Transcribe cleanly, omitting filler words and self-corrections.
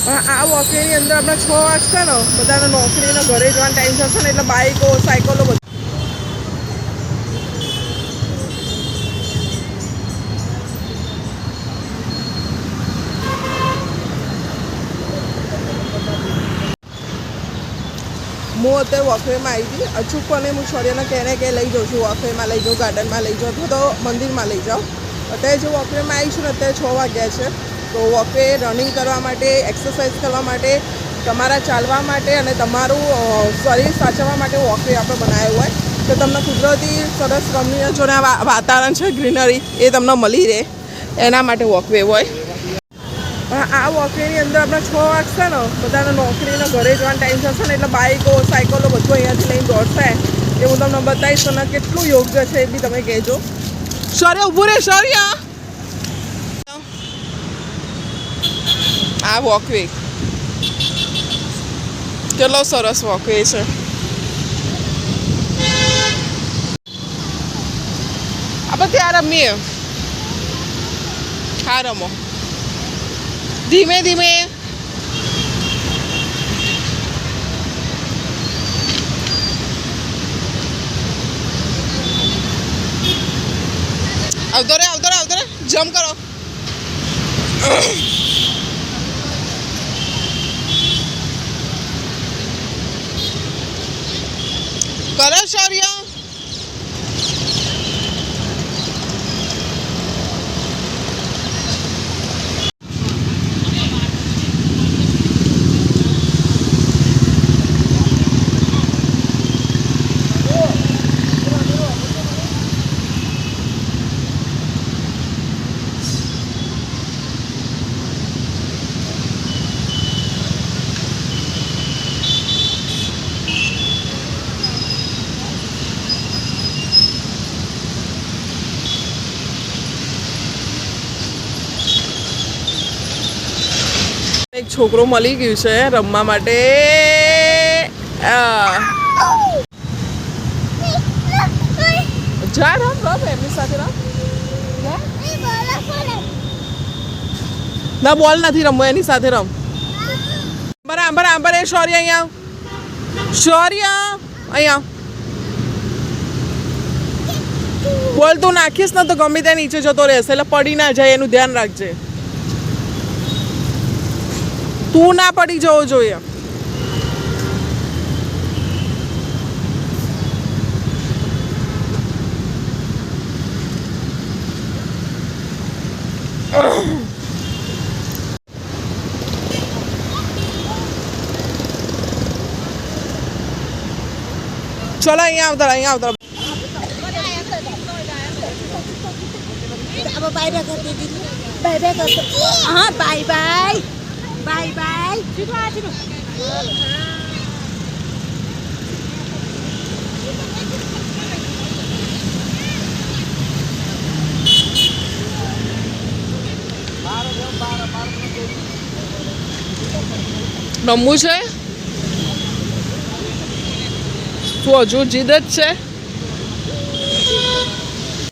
આ વોકવેની અંદર આપણે 6 વાગશે ને બધાને નોકરીને ઘરે જવાનો ટાઈમ થશે ને એટલે બાઇકો સાયકલો બધું હું અત્યારે વોકવેમાં આવી હતી અચૂકપણે હું છોડીઓને કહેને કે લઈ જાઉં છું વોકવેમાં લઈ જાઉં ગાર્ડનમાં લઈ જાઉં અથવા તો મંદિરમાં લઈ જાઉં અત્યારે જો વોકવેમાં આવી છું ને અત્યારે 6 વાગ્યા છે તો વોકવે રનિંગ કરવા માટે એક્સરસાઇઝ કરવા માટે તમારા ચાલવા માટે અને તમારું શરીર સાચવવા માટે વોકવે આપણે બનાવ્યું હોય તો તમને કુદરતી સરસ રમણીય જોને વાતાવરણ છે ગ્રીનરી એ તમને મળી રહે એના માટે વોકવે હોય આ વોકવેની અંદર આપણે 6 વાગશે ને બધાને નોકરીને ઘરે જવાનો ટાઈમ થશે ને એટલે બાઇકો સાયકલો બધું અહીંયાથી લઈને દોડશે એ હું તમને બતાવીશ અને કેટલું યોગ્ય છે એ બી તમે કહેજો શૌર્ય ઊભું રહે શૌર્ય આ વોકવે કેટલો સરસ વોકવે છે આપણે ત્યાં રમીએ હા રમો ધીમે ધીમે આવતો રે જમ્પ કરો કરો શૌર્ય એક છોકરો મળી ગયું છે રમવા માટે જા રમ એમની સાથે રમ ના બોલ નથી રમવો એની સાથે રમ બરાબર એ શૌર્ય અહીંયા બોલ તું નાખીશ ને તો ગમે ત્યાં નીચે જતો રહેશે એટલે પડી ના જાય એનું ધ્યાન રાખજે તું ના પડી જવો જોઈએ ચલો અહીંયા આવતા હા બાય રમવું છે તું હજુ જીદ જ છે